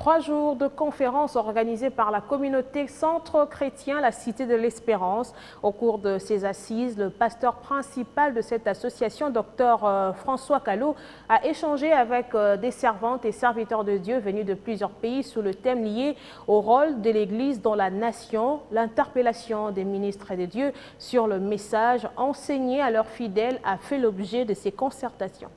3 jours de conférences organisées par la communauté Centre chrétien La Cité de l'Espérance. Au cours de ces assises, le pasteur principal de cette association, Dr François Callot, a échangé avec des servantes et serviteurs de Dieu venus de plusieurs pays sous le thème lié au rôle de l'Église dans la nation. L'interpellation des ministres de Dieu sur le message enseigné à leurs fidèles a fait l'objet de ces concertations.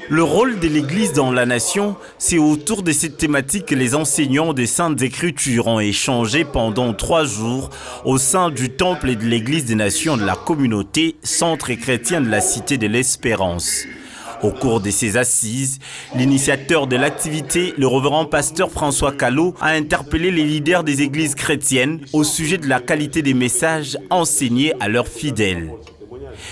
Le rôle de l'Église dans la nation, c'est autour de cette thématique que les enseignants des Saintes Écritures ont échangé pendant 3 jours au sein du Temple et de l'Église des Nations de la communauté Centre chrétien de la Cité de l'Espérance. Au cours de ces assises, l'initiateur de l'activité, le révérend pasteur François Callot, a interpellé les leaders des églises chrétiennes au sujet de la qualité des messages enseignés à leurs fidèles.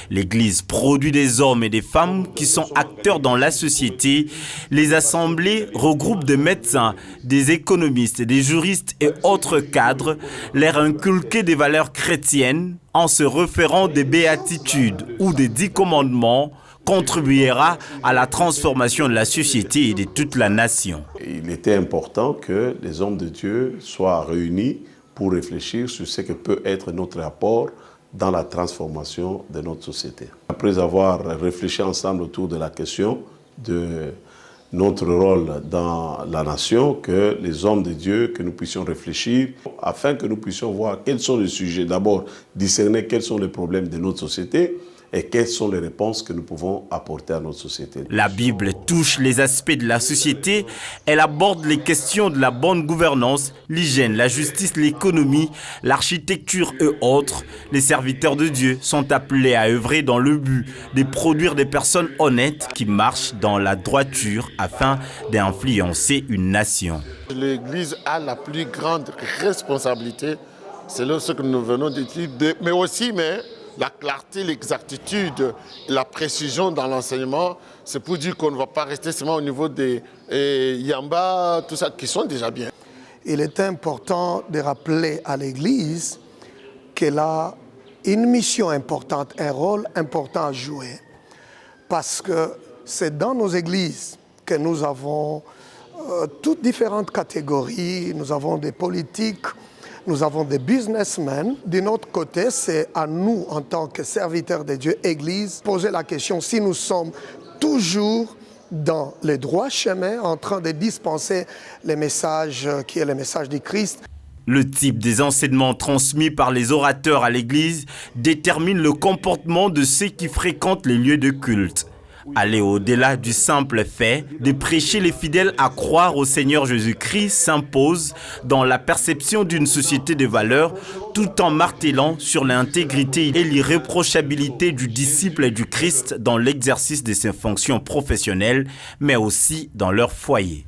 L'Église produit des hommes et des femmes qui sont acteurs dans la société. Les assemblées regroupent des médecins, des économistes, des juristes et autres cadres, leur inculquer des valeurs chrétiennes en se référant des béatitudes ou des 10 commandements contribuera à la transformation de la société et de toute la nation. Il était important que les hommes de Dieu soient réunis pour réfléchir sur ce que peut être notre apport dans la transformation de notre société. Après avoir réfléchi ensemble autour de la question de notre rôle dans la nation, que les hommes de Dieu, que nous puissions réfléchir afin que nous puissions voir quels sont les sujets, d'abord discerner quels sont les problèmes de notre société et quelles sont les réponses que nous pouvons apporter à notre société. La Bible touche les aspects de la société. Elle aborde les questions de la bonne gouvernance, l'hygiène, la justice, l'économie, l'architecture et autres. Les serviteurs de Dieu sont appelés à œuvrer dans le but de produire des personnes honnêtes qui marchent dans la droiture afin d'influencer une nation. L'Église a la plus grande responsabilité, c'est ce que nous venons de dire, mais la clarté, l'exactitude, la précision dans l'enseignement, c'est pour dire qu'on ne va pas rester seulement au niveau des Yamba, tout ça, qui sont déjà bien. Il est important de rappeler à l'Église qu'elle a une mission importante, un rôle important à jouer. Parce que c'est dans nos églises que nous avons toutes différentes catégories, nous avons des politiques, nous avons des businessmen. De notre côté, c'est à nous, en tant que serviteurs de Dieu, Église, poser la question si nous sommes toujours dans le droit chemin, en train de dispenser les messages qui est le message du Christ. Le type des enseignements transmis par les orateurs à l'Église détermine le comportement de ceux qui fréquentent les lieux de culte. Aller au-delà du simple fait de prêcher les fidèles à croire au Seigneur Jésus-Christ s'impose dans la perception d'une société de valeurs tout en martelant sur l'intégrité et l'irréprochabilité du disciple et du Christ dans l'exercice de ses fonctions professionnelles mais aussi dans leur foyer.